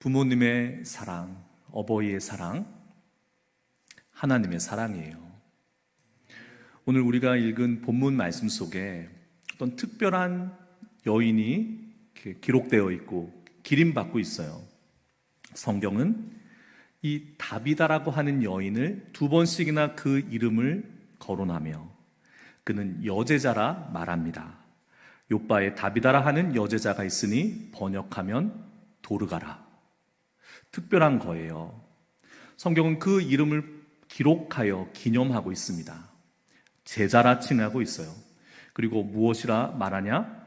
부모님의 사랑, 어버이의 사랑, 하나님의 사랑이에요. 오늘 우리가 읽은 본문 말씀 속에 어떤 특별한 여인이 이렇게 기록되어 있고 기림받고 있어요. 성경은 이 다비다라고 하는 여인을 두 번씩이나 그 이름을 거론하며 그는 여제자라 말합니다. 욥바에 다비다라 하는 여제자가 있으니 번역하면 도르가라. 특별한 거예요. 성경은 그 이름을 기록하여 기념하고 있습니다. 제자라 칭하고 있어요. 그리고 무엇이라 말하냐?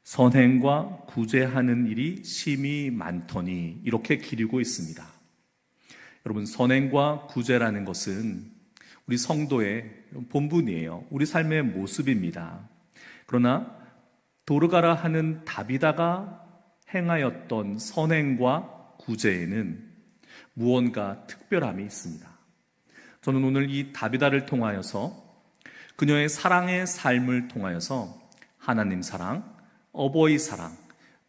선행과 구제하는 일이 심히 많더니 이렇게 기리고 있습니다. 여러분, 선행과 구제라는 것은 우리 성도의 본분이에요. 우리 삶의 모습입니다. 그러나 도르가라 하는 다비다가 행하였던 선행과 구제에는 무언가 특별함이 있습니다. 저는 오늘 이 다비다를 통하여서 그녀의 사랑의 삶을 통하여서 하나님 사랑, 어버이 사랑,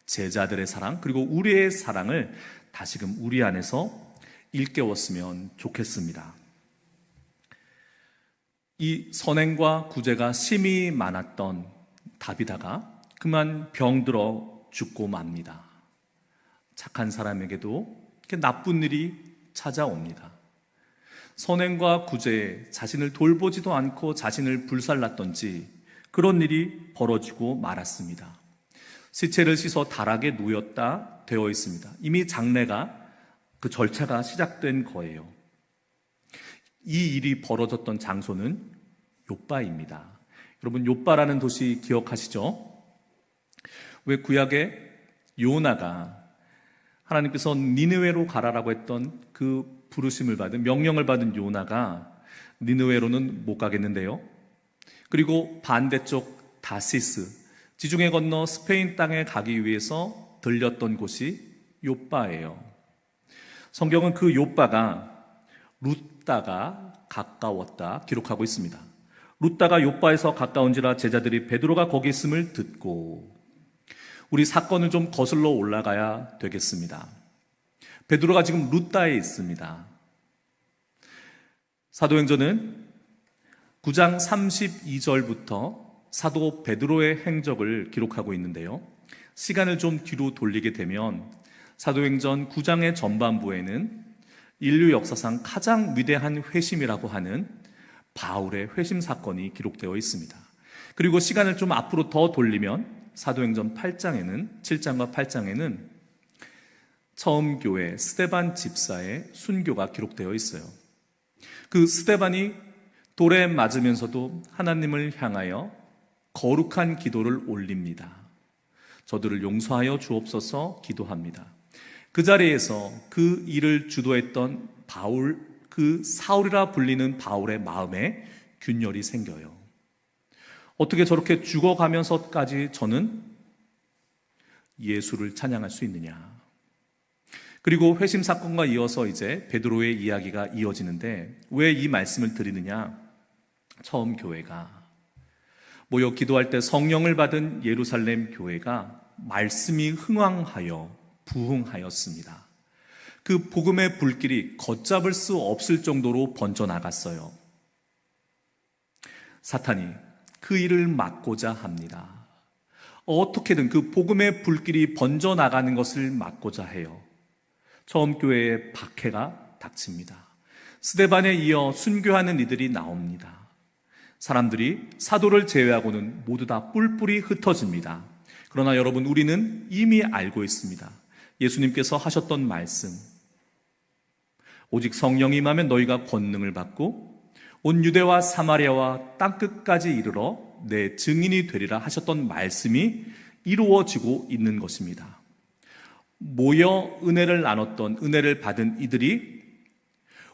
제자들의 사랑, 그리고 우리의 사랑을 다시금 우리 안에서 일깨웠으면 좋겠습니다. 이 선행과 구제가 심히 많았던 다비다가 그만 병들어 죽고 맙니다. 착한 사람에게도 이렇게 나쁜 일이 찾아옵니다. 선행과 구제에 자신을 돌보지도 않고 자신을 불살랐던지 그런 일이 벌어지고 말았습니다. 시체를 씻어 다락에 누였다 되어 있습니다. 이미 장례가 그 절차가 시작된 거예요. 이 일이 벌어졌던 장소는 욥바입니다. 여러분, 욥바라는 도시 기억하시죠? 왜 구약에 요나가 하나님께서 니느웨로 가라라고 했던 그 부르심을 받은, 명령을 받은 요나가 니느웨로는 못 가겠는데요. 그리고 반대쪽 다시스, 지중해 건너 스페인 땅에 가기 위해서 들렸던 곳이 욥바예요. 성경은 그 욥바가 룻다가 가까웠다 기록하고 있습니다. 룻다가 욥바에서 가까운지라 제자들이 베드로가 거기 있음을 듣고, 우리 사건을 좀 거슬러 올라가야 되겠습니다. 베드로가 지금 룻다에 있습니다. 사도행전은 9장 32절부터 사도 베드로의 행적을 기록하고 있는데요. 시간을 좀 뒤로 돌리게 되면 사도행전 9장의 전반부에는 인류 역사상 가장 위대한 회심이라고 하는 바울의 회심 사건이 기록되어 있습니다. 그리고 시간을 좀 앞으로 더 돌리면 사도행전 7장과 8장에는 처음 교회 스데반 집사의 순교가 기록되어 있어요. 그 스데반이 돌에 맞으면서도 하나님을 향하여 거룩한 기도를 올립니다. 저들을 용서하여 주옵소서 기도합니다. 그 자리에서 그 일을 주도했던 바울, 그 사울이라 불리는 바울의 마음에 균열이 생겨요. 어떻게 저렇게 죽어가면서까지 저는 예수를 찬양할 수 있느냐. 그리고 회심 사건과 이어서 이제 베드로의 이야기가 이어지는데, 왜 이 말씀을 드리느냐? 처음 교회가 모여 기도할 때 성령을 받은 예루살렘 교회가 말씀이 흥왕하여 부흥하였습니다. 그 복음의 불길이 걷잡을 수 없을 정도로 번져나갔어요. 사탄이 그 일을 막고자 합니다. 어떻게든 그 복음의 불길이 번져나가는 것을 막고자 해요. 처음 교회에 박해가 닥칩니다. 스데반에 이어 순교하는 이들이 나옵니다. 사람들이 사도를 제외하고는 모두 다 뿔뿔이 흩어집니다. 그러나 여러분, 우리는 이미 알고 있습니다. 예수님께서 하셨던 말씀, 오직 성령이 임하면 너희가 권능을 받고 온 유대와 사마리아와 땅끝까지 이르러 내 증인이 되리라 하셨던 말씀이 이루어지고 있는 것입니다. 모여 은혜를 나눴던, 은혜를 받은 이들이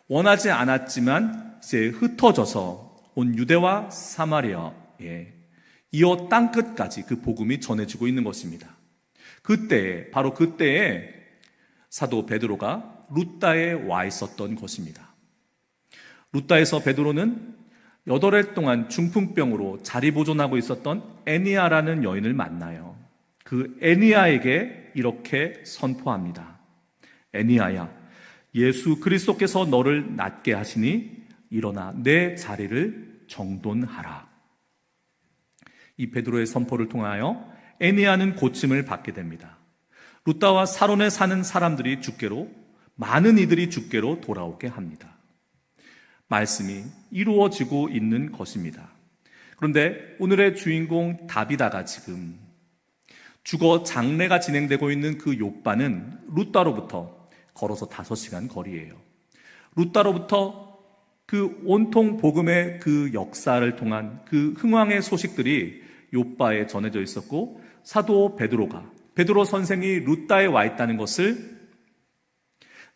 원하지 않았지만 이제 흩어져서 온 유대와 사마리아에 이어 땅끝까지 그 복음이 전해지고 있는 것입니다. 그때, 바로 그때에 사도 베드로가 룻다에 와 있었던 것입니다. 룻다에서 베드로는 8해 동안 중풍병으로 자리 보존하고 있었던 애니아라는 여인을 만나요. 그 애니아에게 이렇게 선포합니다. 애니아야, 예수 그리스도께서 너를 낫게 하시니 일어나 내 자리를 정돈하라. 이 베드로의 선포를 통하여 애니아는 고침을 받게 됩니다. 루다와 사론에 사는 사람들이 주께로, 많은 이들이 주께로 돌아오게 합니다. 말씀이 이루어지고 있는 것입니다. 그런데 오늘의 주인공 다비다가 지금 주거 장례가 진행되고 있는 그 욥바는 루다로부터 걸어서 5시간 거리예요. 루다로부터 그 온통 복음의 그 역사를 통한 그 흥왕의 소식들이 욥바에 전해져 있었고, 사도 베드로 선생이 루다에 와 있다는 것을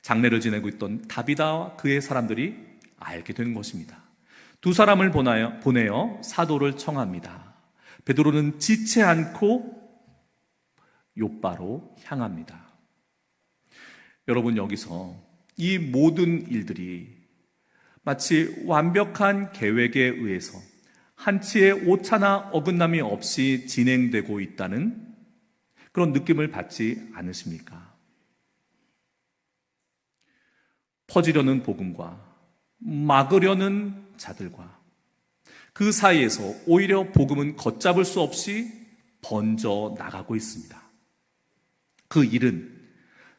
장례를 지내고 있던 다비다와 그의 사람들이 알게 된 것입니다. 두 사람을 보내어 사도를 청합니다. 베드로는 지체 않고 욥바로 향합니다. 여러분, 여기서 이 모든 일들이 마치 완벽한 계획에 의해서 한치의 오차나 어긋남이 없이 진행되고 있다는 그런 느낌을 받지 않으십니까? 퍼지려는 복음과 막으려는 자들과 그 사이에서 오히려 복음은 걷잡을 수 없이 번져 나가고 있습니다. 그 일은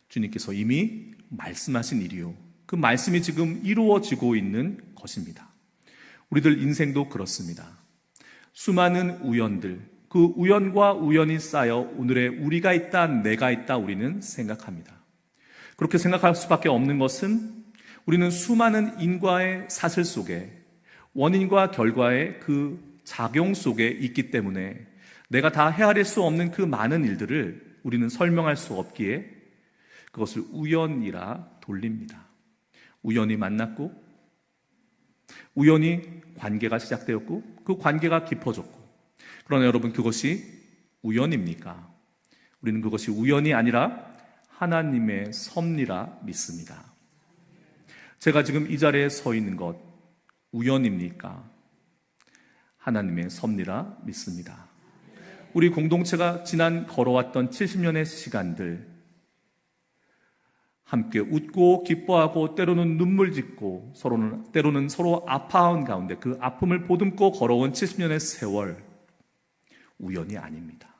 주님께서 이미 말씀하신 일이요, 그 말씀이 지금 이루어지고 있는 것입니다. 우리들 인생도 그렇습니다. 수많은 우연들, 그 우연과 우연이 쌓여 오늘의 우리가 있다, 내가 있다 우리는 생각합니다. 그렇게 생각할 수밖에 없는 것은 우리는 수많은 인과의 사슬 속에, 원인과 결과의 그 작용 속에 있기 때문에 내가 다 헤아릴 수 없는 그 많은 일들을 우리는 설명할 수 없기에 그것을 우연이라 돌립니다. 우연히 만났고, 우연히 관계가 시작되었고, 그 관계가 깊어졌고, 그러나 여러분, 그것이 우연입니까? 우리는 그것이 우연이 아니라 하나님의 섭리라 믿습니다. 제가 지금 이 자리에 서 있는 것 우연입니까? 하나님의 섭리라 믿습니다. 우리 공동체가 지난 걸어왔던 70년의 시간들, 함께 웃고 기뻐하고 때로는 눈물 짓고 때로는 서로 아파한 가운데 그 아픔을 보듬고 걸어온 70년의 세월, 우연이 아닙니다.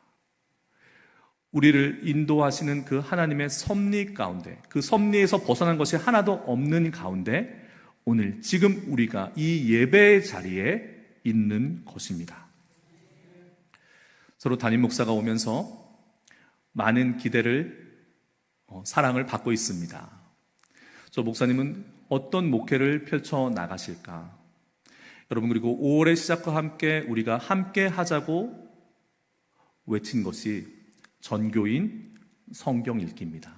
우리를 인도하시는 그 하나님의 섭리 가운데, 그 섭리에서 벗어난 것이 하나도 없는 가운데 오늘 지금 우리가 이 예배의 자리에 있는 것입니다. 서로 담임 목사가 오면서 많은 기대를, 사랑을 받고 있습니다. 저 목사님은 어떤 목회를 펼쳐 나가실까? 여러분, 그리고 5월의 시작과 함께 우리가 함께 하자고 외친 것이 전교인 성경 읽기입니다.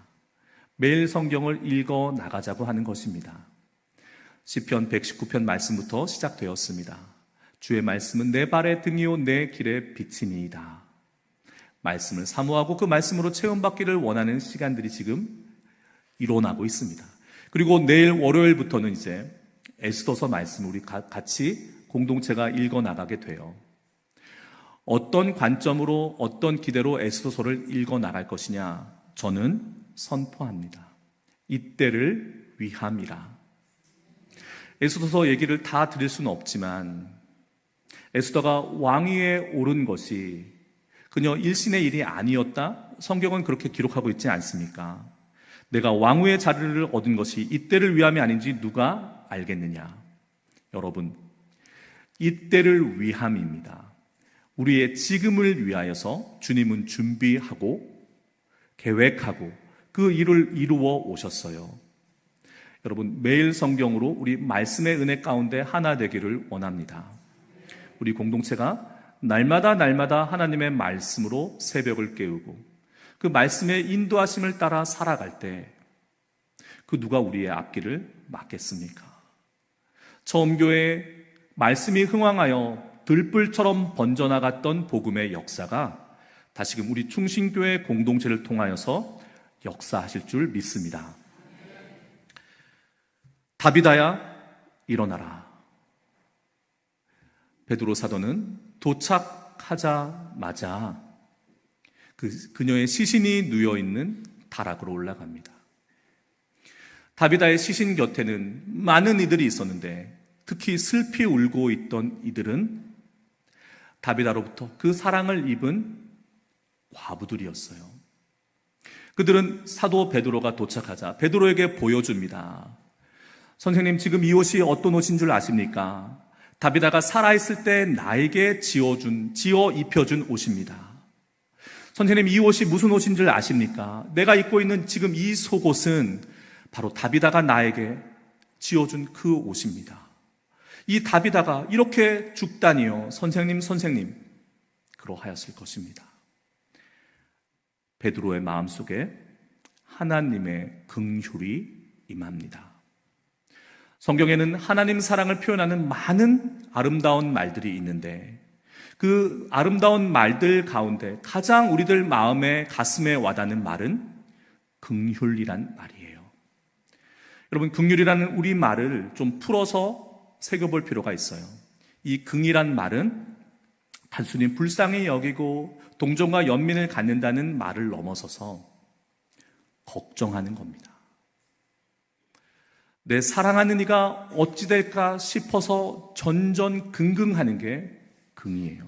매일 성경을 읽어 나가자고 하는 것입니다. 시편 119편 말씀부터 시작되었습니다. 주의 말씀은 내 발의 등이요 내 길의 빛이니이다. 말씀을 사모하고 그 말씀으로 체험받기를 원하는 시간들이 지금 일어나고 있습니다. 그리고 내일 월요일부터는 이제 에스더서 말씀을 우리 같이 공동체가 읽어 나가게 돼요. 어떤 관점으로, 어떤 기대로 에스더서를 읽어 나갈 것이냐, 저는 선포합니다. 이때를 위함이라. 에스더서 얘기를 다 드릴 수는 없지만 에스더가 왕위에 오른 것이 그녀 일신의 일이 아니었다? 성경은 그렇게 기록하고 있지 않습니까? 내가 왕후의 자리를 얻은 것이 이때를 위함이 아닌지 누가 알겠느냐? 여러분, 이때를 위함입니다. 우리의 지금을 위하여서 주님은 준비하고 계획하고 그 일을 이루어 오셨어요. 여러분, 매일 성경으로 우리 말씀의 은혜 가운데 하나 되기를 원합니다. 우리 공동체가 날마다 하나님의 말씀으로 새벽을 깨우고 그 말씀의 인도하심을 따라 살아갈 때 그 누가 우리의 앞길을 막겠습니까? 처음 교회에 말씀이 흥왕하여 들불처럼 번져나갔던 복음의 역사가 다시금 우리 충신교회 공동체를 통하여서 역사하실 줄 믿습니다. 다비다야, 일어나라. 베드로 사도는 다비다의 시신 곁에는 많은 이들이 있었는데 특히 슬피 울고 있던 이들은 다비다로부터 그 사랑을 입은 과부들이었어요. 그들은 사도 베드로가 도착하자 베드로에게 보여줍니다. 선생님, 지금 이 옷이 어떤 옷인 줄 아십니까? 다비다가 살아있을 때 나에게 지어 입혀준 옷입니다. 선생님, 이 옷이 무슨 옷인 줄 아십니까? 내가 입고 있는 지금 이 속옷은 바로 다비다가 나에게 지어준 그 옷입니다. 이 다비다가 이렇게 죽다니요, 선생님, 그러하였을 것입니다. 베드로의 마음속에 하나님의 긍휼이 임합니다. 성경에는 하나님 사랑을 표현하는 많은 아름다운 말들이 있는데 그 아름다운 말들 가운데 가장 우리들 마음에 가슴에 와닿는 말은 긍휼이란 말이에요. 여러분, 긍휼이라는 우리 말을 좀 풀어서 새겨볼 필요가 있어요. 이 긍이란 말은 단순히 불쌍히 여기고 동정과 연민을 갖는다는 말을 넘어서서 걱정하는 겁니다. 내 사랑하는 이가 어찌 될까 싶어서 전전긍긍하는 게 긍이에요.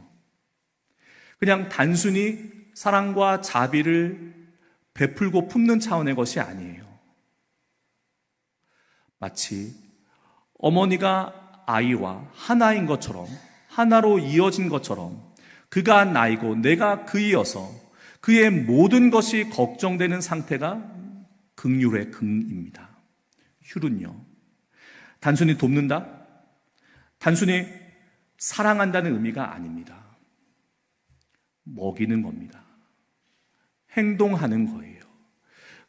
그냥 단순히 사랑과 자비를 베풀고 품는 차원의 것이 아니에요. 마치 어머니가 아이와 하나인 것처럼, 하나로 이어진 것처럼 그가 나이고 내가 그이어서 그의 모든 것이 걱정되는 상태가 긍휼의 긍입니다. 휼은요, 단순히 돕는다, 단순히 사랑한다는 의미가 아닙니다. 먹이는 겁니다. 행동하는 거예요.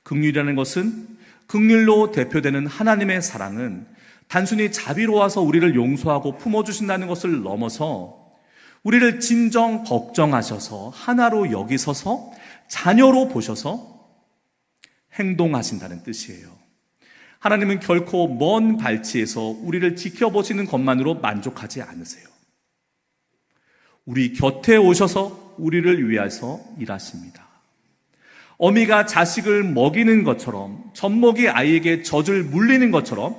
긍휼이라는 것은, 긍휼로 대표되는 하나님의 사랑은 단순히 자비로워서 우리를 용서하고 품어주신다는 것을 넘어서 우리를 진정 걱정하셔서 하나로 여기셔서 자녀로 보셔서 행동하신다는 뜻이에요. 하나님은 결코 먼 발치에서 우리를 지켜보시는 것만으로 만족하지 않으세요. 우리 곁에 오셔서 우리를 위해서 일하십니다. 어미가 자식을 먹이는 것처럼, 젖먹이 아이에게 젖을 물리는 것처럼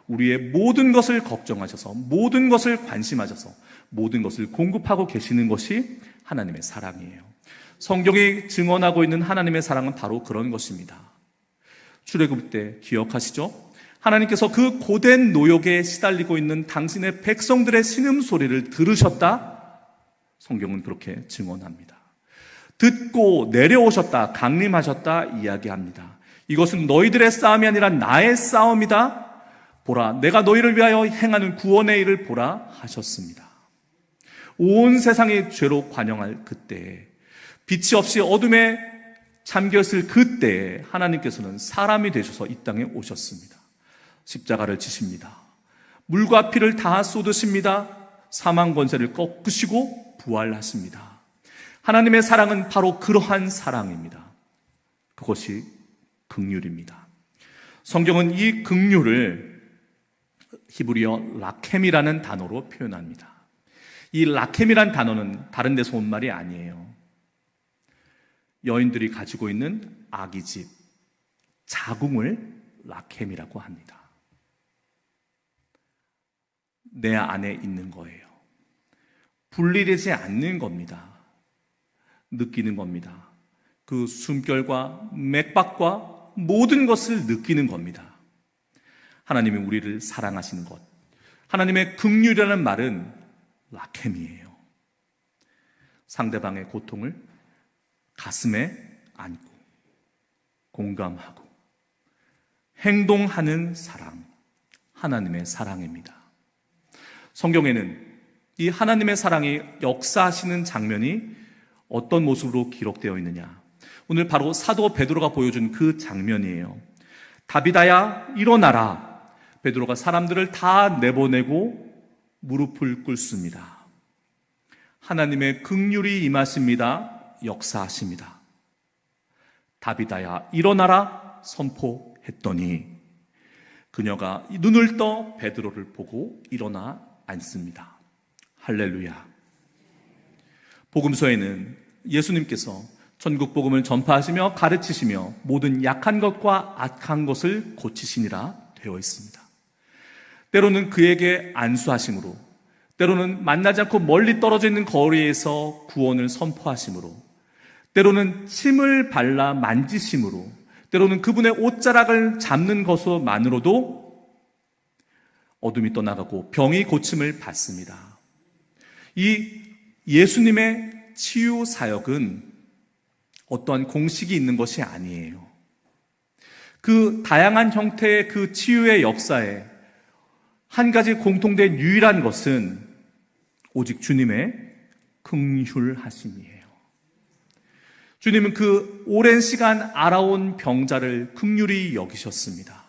우리의 모든 것을 걱정하셔서, 모든 것을 관심하셔서, 모든 것을 공급하고 계시는 것이 하나님의 사랑이에요. 성경이 증언하고 있는 하나님의 사랑은 바로 그런 것입니다. 출애굽 때 기억하시죠? 하나님께서 그 고된 노역에 시달리고 있는 당신의 백성들의 신음소리를 들으셨다? 성경은 그렇게 증언합니다. 듣고 내려오셨다, 강림하셨다 이야기합니다. 이것은 너희들의 싸움이 아니라 나의 싸움이다. 보라, 내가 너희를 위하여 행하는 구원의 일을 보라 하셨습니다. 온 세상이 죄로 관영할 그때에, 빛이 없이 어둠에 잠겼을 그때에 하나님께서는 사람이 되셔서 이 땅에 오셨습니다. 십자가를 지십니다. 물과 피를 다 쏟으십니다. 사망 권세를 꺾으시고 부활하십니다. 하나님의 사랑은 바로 그러한 사랑입니다. 그것이 긍휼입니다. 성경은 이 긍휼을 히브리어 라켐이라는 단어로 표현합니다. 이 라켐이라는 단어는 다른 데서 온 말이 아니에요. 여인들이 가지고 있는 아기집, 자궁을 라켐이라고 합니다. 내 안에 있는 거예요. 분리되지 않는 겁니다. 느끼는 겁니다. 그 숨결과 맥박과 모든 것을 느끼는 겁니다. 하나님이 우리를 사랑하시는 것, 하나님의 긍휼이라는 말은 라켐이에요. 상대방의 고통을 가슴에 안고 공감하고 행동하는 사랑, 하나님의 사랑입니다. 성경에는 이 하나님의 사랑이 역사하시는 장면이 어떤 모습으로 기록되어 있느냐, 오늘 바로 사도 베드로가 보여준 그 장면이에요. 다비다야 일어나라. 베드로가 사람들을 다 내보내고 무릎을 꿇습니다. 하나님의 긍휼이 임하십니다. 역사하십니다. 다비다야 일어나라 선포했더니 그녀가 눈을 떠 베드로를 보고 일어나 앉습니다. 할렐루야. 복음서에는 예수님께서 천국 복음을 전파하시며 가르치시며 모든 약한 것과 악한 것을 고치시니라 되어 있습니다. 때로는 그에게 안수하심으로, 때로는 만나지 않고 멀리 떨어져 있는 거리에서 구원을 선포하심으로, 때로는 침을 발라 만지심으로, 때로는 그분의 옷자락을 잡는 것만으로도 어둠이 떠나가고 병이 고침을 받습니다. 이 예수님의 치유 사역은 어떠한 공식이 있는 것이 아니에요. 그 다양한 형태의 그 치유의 역사에 한 가지 공통된 유일한 것은 오직 주님의 긍휼하심이에요. 주님은 그 오랜 시간 알아온 병자를 긍휼히 여기셨습니다.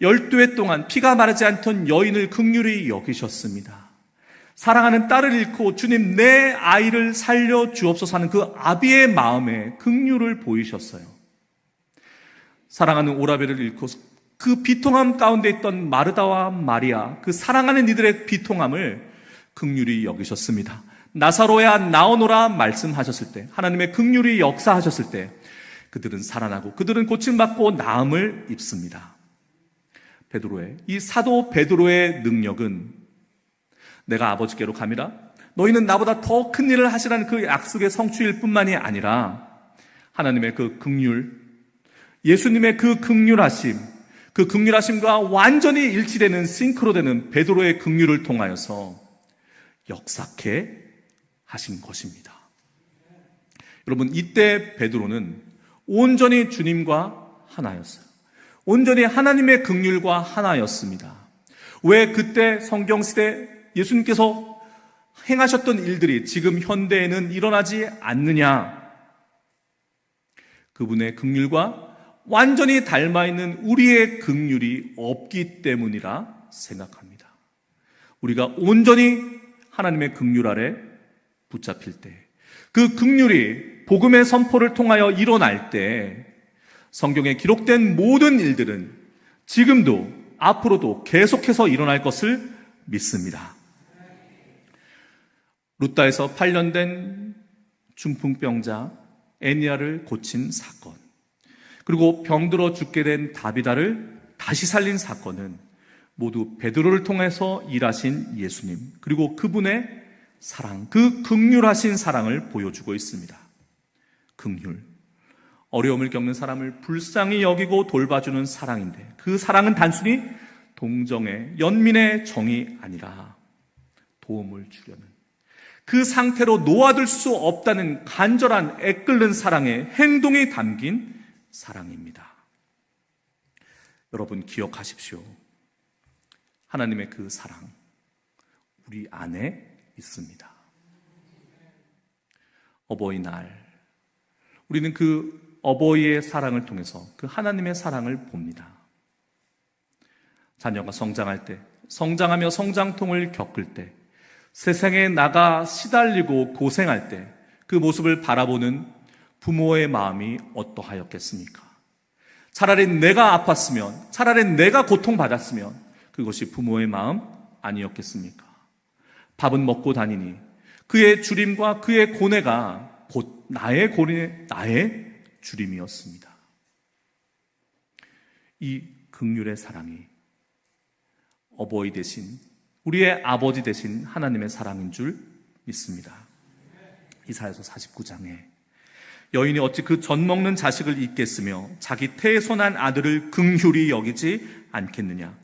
12해 동안 피가 마르지 않던 여인을 긍휼히 여기셨습니다. 사랑하는 딸을 잃고 주님 내 아이를 살려주옵소서 하는 그 아비의 마음에 긍휼을 보이셨어요. 사랑하는 오라벨을 잃고 그 비통함 가운데 있던 마르다와 마리아, 그 사랑하는 이들의 비통함을 긍휼히 여기셨습니다. 나사로야 나오노라 말씀하셨을 때, 하나님의 긍휼이 역사하셨을 때 그들은 살아나고 그들은 고침받고 나음을 입습니다. 이 사도 베드로의 능력은 내가 아버지께로 감이라 너희는 나보다 더 큰 일을 하시라는 그 약속의 성취일 뿐만이 아니라 하나님의 그 긍휼, 예수님의 그 긍휼하심, 그 긍휼하심과 완전히 일치되는 싱크로되는 베드로의 긍휼을 통하여서 역사케 하신 것입니다. 여러분, 이때 베드로는 온전히 주님과 하나였어요. 온전히 하나님의 긍휼과 하나였습니다. 왜 그때 성경시대 예수님께서 행하셨던 일들이 지금 현대에는 일어나지 않느냐? 그분의 긍휼과 완전히 닮아있는 우리의 긍휼이 없기 때문이라 생각합니다. 우리가 온전히 하나님의 긍휼 아래 붙잡힐 때, 그 긍휼이 복음의 선포를 통하여 일어날 때 성경에 기록된 모든 일들은 지금도 앞으로도 계속해서 일어날 것을 믿습니다. 루다에서 8년 된 중풍병자 애니아를 고친 사건, 그리고 병들어 죽게 된 다비다를 다시 살린 사건은 모두 베드로를 통해서 일하신 예수님, 그리고 그분의 사랑, 그 긍휼하신 사랑을 보여주고 있습니다. 긍휼, 어려움을 겪는 사람을 불쌍히 여기고 돌봐주는 사랑인데, 그 사랑은 단순히 동정의, 연민의 정이 아니라 도움을 주려는, 그 상태로 놓아둘 수 없다는 간절한 애끓는 사랑의 행동이 담긴 사랑입니다. 여러분 기억하십시오. 하나님의 그 사랑 우리 안에 있습니다. 어버이날, 우리는 그 어버이의 사랑을 통해서 그 하나님의 사랑을 봅니다. 자녀가 성장할 때, 성장하며 성장통을 겪을 때, 세상에 나가 시달리고 고생할 때 그 모습을 바라보는 부모의 마음이 어떠하였겠습니까? 차라리 내가 아팠으면, 차라리 내가 고통받았으면 그것이 부모의 마음 아니었겠습니까? 밥은 먹고 다니니 그의 주림과 그의 고뇌가 곧 나의 고뇌, 나의 주림이었습니다. 이 긍휼의 사랑이 어버이 되신, 우리의 아버지 되신 하나님의 사랑인 줄 믿습니다. 이사야서 49장에 여인이 어찌 그 젖 먹는 자식을 잊겠으며 자기 태소난 아들을 긍휼히 여기지 않겠느냐?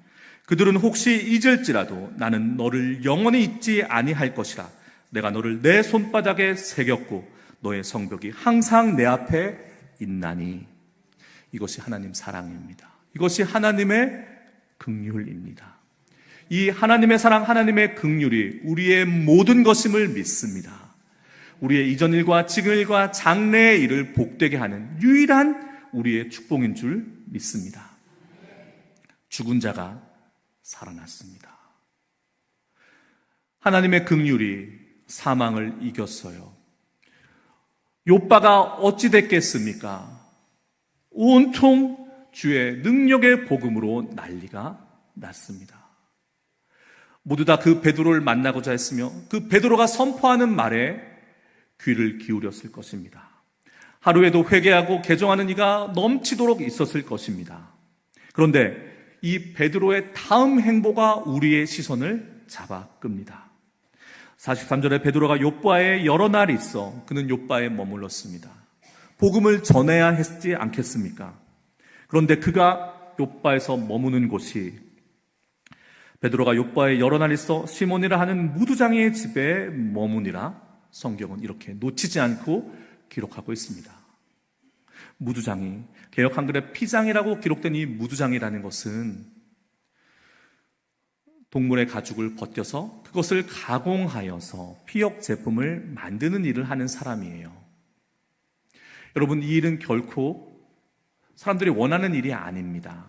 그들은 혹시 잊을지라도 나는 너를 영원히 잊지 아니할 것이라. 내가 너를 내 손바닥에 새겼고 너의 성벽이 항상 내 앞에 있나니. 이것이 하나님 사랑입니다. 이것이 하나님의 긍휼입니다. 이 하나님의 사랑, 하나님의 긍휼이 우리의 모든 것임을 믿습니다. 우리의 이전 일과 지금 일과 장래의 일을 복되게 하는 유일한 우리의 축복인 줄 믿습니다. 죽은 자가 살아났습니다. 하나님의 긍휼이 사망을 이겼어요. 욥바가 어찌 됐겠습니까? 온통 주의 능력의 복음으로 난리가 났습니다. 모두 다 그 베드로를 만나고자 했으며 그 베드로가 선포하는 말에 귀를 기울였을 것입니다. 하루에도 회개하고 개종하는 이가 넘치도록 있었을 것입니다. 그런데 이 베드로의 다음 행보가 우리의 시선을 잡아 끕니다. 43절에 베드로가 욥바에 여러 날 있어 그는 욥바에 머물렀습니다. 복음을 전해야 했지 않겠습니까? 그런데 그가 욥바에서 머무는 곳이 베드로가 욥바에 여러 날 있어 시몬이라 하는 무두장의 집에 머무니라 성경은 이렇게 놓치지 않고 기록하고 있습니다. 무두장이 개역 한글에 피장이라고 기록된 이 무두장이라는 것은 동물의 가죽을 벗겨서 그것을 가공하여서 피혁 제품을 만드는 일을 하는 사람이에요. 여러분, 이 일은 결코 사람들이 원하는 일이 아닙니다.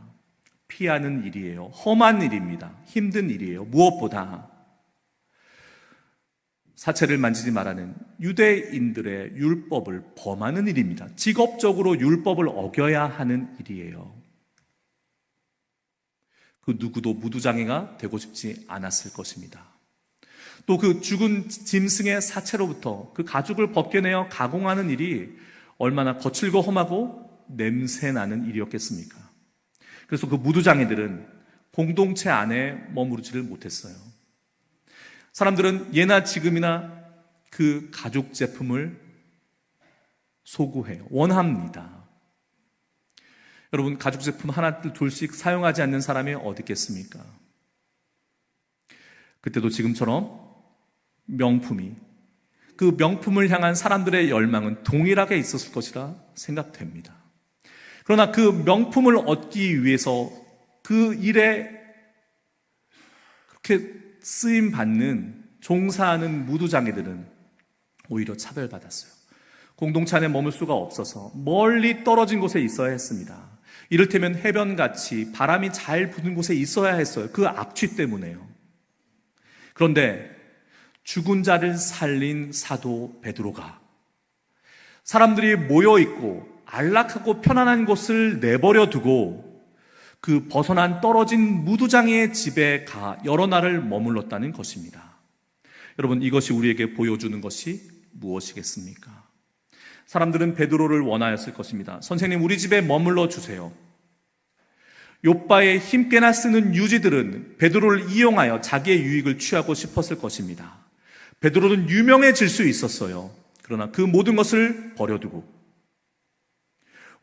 피하는 일이에요. 험한 일입니다. 힘든 일이에요. 무엇보다 사체를 만지지 말라는 유대인들의 율법을 범하는 일입니다. 직업적으로 율법을 어겨야 하는 일이에요. 그 누구도 무두장애가 되고 싶지 않았을 것입니다. 또 그 죽은 짐승의 사체로부터 그 가죽을 벗겨내어 가공하는 일이 얼마나 거칠고 험하고 냄새나는 일이었겠습니까? 그래서 그 무두장애들은 공동체 안에 머무르지를 못했어요. 사람들은 예나 지금이나 그 가죽 제품을 소구해요. 원합니다. 여러분, 가죽 제품 하나 둘씩 사용하지 않는 사람이 어디 있겠습니까? 그때도 지금처럼 명품이, 그 명품을 향한 사람들의 열망은 동일하게 있었을 것이라 생각됩니다. 그러나 그 명품을 얻기 위해서 그 일에 그렇게 쓰임받는, 종사하는 무두장애들은 오히려 차별받았어요. 공동체 안에 머물 수가 없어서 멀리 떨어진 곳에 있어야 했습니다. 이를테면 해변같이 바람이 잘 부는 곳에 있어야 했어요. 그 악취 때문에요. 그런데 죽은 자를 살린 사도 베드로가 사람들이 모여있고 안락하고 편안한 곳을 내버려 두고 그 벗어난 떨어진 무두장애의 집에 가 여러 날을 머물렀다는 것입니다. 여러분, 이것이 우리에게 보여주는 것이 무엇이겠습니까? 사람들은 베드로를 원하였을 것입니다. 선생님, 우리 집에 머물러 주세요. 욥바의 힘께나 쓰는 유지들은 베드로를 이용하여 자기의 유익을 취하고 싶었을 것입니다. 베드로는 유명해질 수 있었어요. 그러나 그 모든 것을 버려두고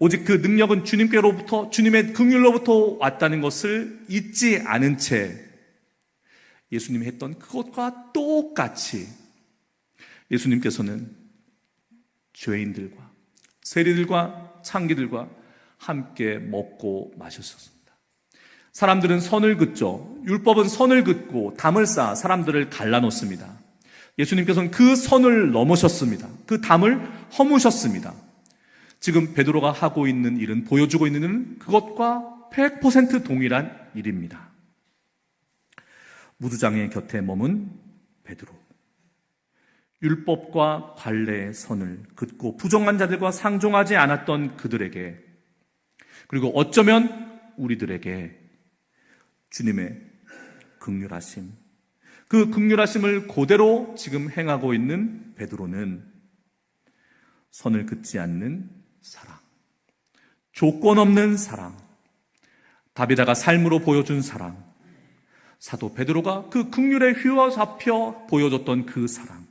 오직 그 능력은 주님께로부터, 주님의 긍휼로부터 왔다는 것을 잊지 않은 채 예수님이 했던 그것과 똑같이 예수님께서는 죄인들과 세리들과 창기들과 함께 먹고 마셨습니다. 사람들은 선을 긋죠. 율법은 선을 긋고 담을 쌓아 사람들을 갈라놓습니다. 예수님께서는 그 선을 넘으셨습니다. 그 담을 허무셨습니다. 지금 베드로가 하고 있는 일은, 보여주고 있는 일은 그것과 100% 동일한 일입니다. 무두장의 곁에 머문 베드로, 율법과 관례의 선을 긋고 부정한 자들과 상종하지 않았던 그들에게, 그리고 어쩌면 우리들에게 주님의 긍휼하심, 그 긍휼하심을 그대로 지금 행하고 있는 베드로는 선을 긋지 않는 사랑, 조건 없는 사랑, 다비다가 삶으로 보여준 사랑, 사도 베드로가 그 긍휼에 휘어잡혀 보여줬던 그 사랑,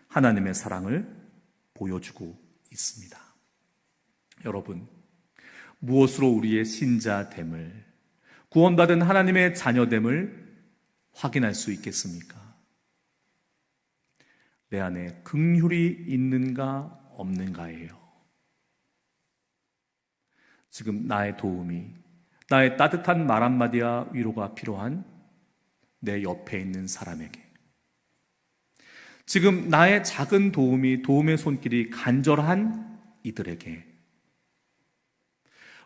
하나님의 사랑을 보여주고 있습니다. 여러분, 무엇으로 우리의 신자됨을, 구원받은 하나님의 자녀됨을 확인할 수 있겠습니까? 내 안에 긍휼이 있는가 없는가예요. 지금 나의 도움이, 나의 따뜻한 말 한마디와 위로가 필요한 내 옆에 있는 사람에게, 지금 나의 작은 도움이, 도움의 손길이 간절한 이들에게,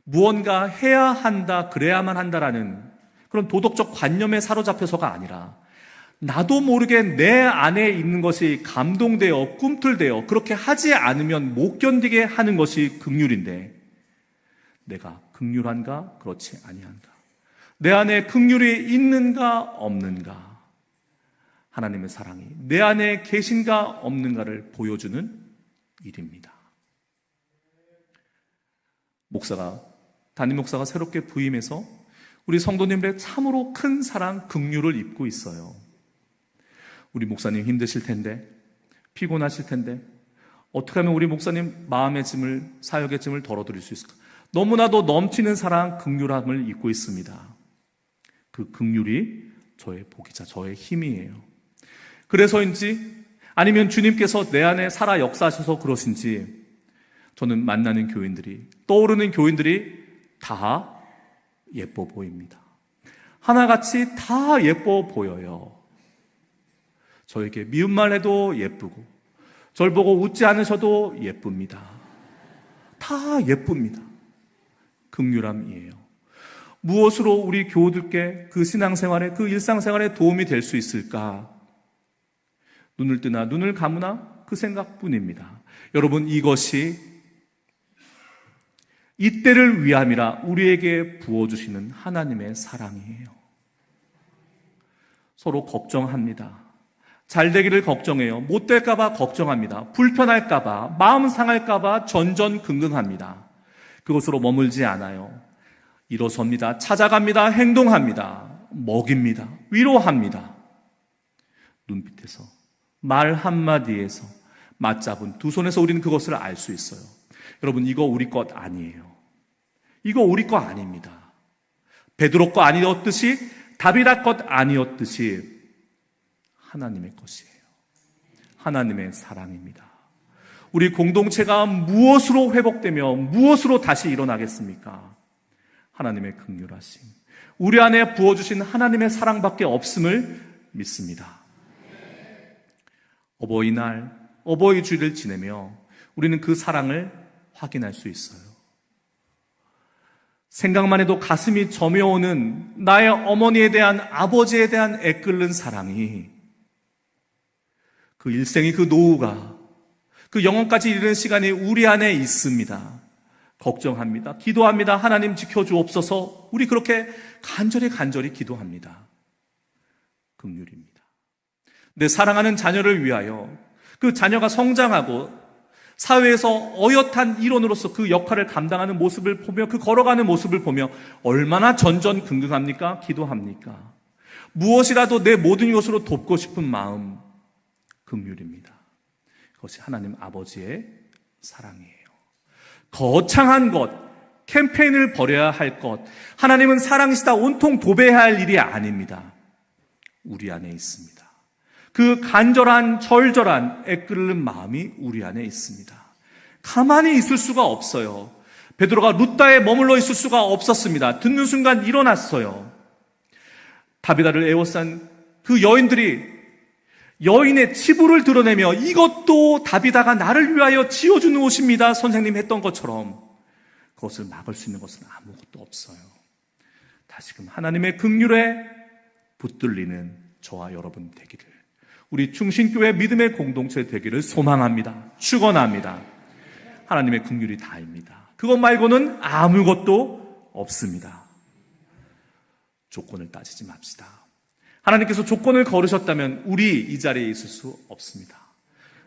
무언가 해야 한다, 그래야만 한다라는 그런 도덕적 관념에 사로잡혀서가 아니라 나도 모르게 내 안에 있는 것이 감동되어 꿈틀대어 그렇게 하지 않으면 못 견디게 하는 것이 긍휼인데, 내가 긍휼한가 그렇지 아니한가, 내 안에 긍휼이 있는가 없는가, 하나님의 사랑이 내 안에 계신가 없는가를 보여주는 일입니다. 담임 목사가 새롭게 부임해서 우리 성도님들의 참으로 큰 사랑, 긍휼을 입고 있어요. 우리 목사님 힘드실 텐데, 피곤하실 텐데, 어떻게 하면 우리 목사님 마음의 짐을, 사역의 짐을 덜어드릴 수 있을까? 너무나도 넘치는 사랑, 긍휼함을 입고 있습니다. 그 긍휼이 저의 복이자 저의 힘이에요. 그래서인지 아니면 주님께서 내 안에 살아 역사하셔서 그러신지 저는 만나는 교인들이, 떠오르는 교인들이 다 예뻐 보입니다. 하나같이 다 예뻐 보여요. 저에게 미운 말 해도 예쁘고 절 보고 웃지 않으셔도 예쁩니다. 다 예쁩니다. 긍휼함이에요. 무엇으로 우리 교우들께 그 신앙생활에, 그 일상생활에 도움이 될 수 있을까? 눈을 뜨나 눈을 감으나 그 생각뿐입니다. 여러분, 이것이 이때를 위함이라 우리에게 부어주시는 하나님의 사랑이에요. 서로 걱정합니다. 잘 되기를 걱정해요. 못 될까봐 걱정합니다. 불편할까봐, 마음 상할까봐 전전긍긍합니다. 그것으로 머물지 않아요. 일어섭니다. 찾아갑니다. 행동합니다. 먹입니다. 위로합니다. 눈빛에서, 말 한마디에서, 맞잡은 두 손에서 우리는 그것을 알 수 있어요. 여러분, 이거 우리 것 아니에요. 이거 우리 거 아닙니다. 베드로 거 아니었듯이, 다비다 것 아니었듯이 하나님의 것이에요. 하나님의 사랑입니다. 우리 공동체가 무엇으로 회복되며 무엇으로 다시 일어나겠습니까? 하나님의 긍휼하심, 우리 안에 부어주신 하나님의 사랑밖에 없음을 믿습니다. 어버이날, 어버이 주일을 지내며 우리는 그 사랑을 확인할 수 있어요. 생각만 해도 가슴이 저며오는 나의 어머니에 대한, 아버지에 대한 애끓는 사랑이, 그 일생의 그 노후가, 그 영혼까지 이르는 시간이 우리 안에 있습니다. 걱정합니다. 기도합니다. 하나님 지켜주옵소서. 우리 그렇게 간절히 기도합니다. 긍휼입니다. 내 사랑하는 자녀를 위하여 그 자녀가 성장하고 사회에서 어엿한 일원으로서 그 역할을 감당하는 모습을 보며, 그 걸어가는 모습을 보며 얼마나 전전긍긍합니까? 기도합니까? 무엇이라도 내 모든 것으로 돕고 싶은 마음, 긍휼입니다. 그것이 하나님 아버지의 사랑이에요. 거창한 것, 캠페인을 벌여야 할 것, 하나님은 사랑이시다 온통 도배해야 할 일이 아닙니다. 우리 안에 있습니다. 그 간절한, 절절한 애끓는 마음이 우리 안에 있습니다. 가만히 있을 수가 없어요. 베드로가 룻다에 머물러 있을 수가 없었습니다. 듣는 순간 일어났어요. 다비다를 애워싼 그 여인들이 여인의 치부를 드러내며 이것도 다비다가 나를 위하여 지어준 옷입니다, 선생님 했던 것처럼 그것을 막을 수 있는 것은 아무것도 없어요. 다시금 하나님의 긍휼에 붙들리는 저와 여러분 되기를, 우리 충신교회 믿음의 공동체 되기를 소망합니다. 축원합니다. 하나님의 긍휼이 다입니다. 그것 말고는 아무것도 없습니다. 조건을 따지지 맙시다. 하나님께서 조건을 걸으셨다면 우리 이 자리에 있을 수 없습니다.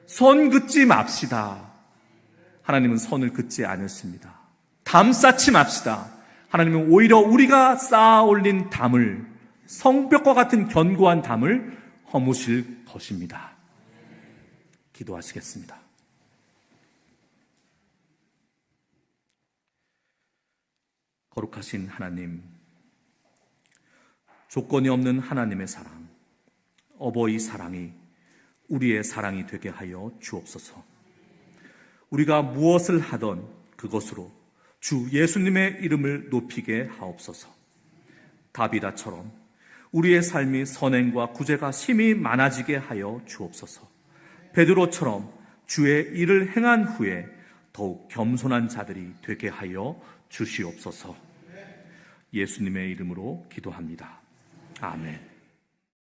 선 긋지 맙시다. 하나님은 선을 긋지 않으십니다. 담 쌓지 맙시다. 하나님은 오히려 우리가 쌓아 올린 담을, 성벽과 같은 견고한 담을 허무실 것입니다. 기도하시겠습니다. 거룩하신 하나님, 조건이 없는 하나님의 사랑, 어버이 사랑이 우리의 사랑이 되게 하여 주옵소서. 우리가 무엇을 하던 그것으로 주 예수님의 이름을 높이게 하옵소서. 다비다처럼 우리의 삶이 선행과 구제가 심히 많아지게 하여 주옵소서. 베드로처럼 주의 일을 행한 후에 더욱 겸손한 자들이 되게 하여 주시옵소서. 예수님의 이름으로 기도합니다. 아멘.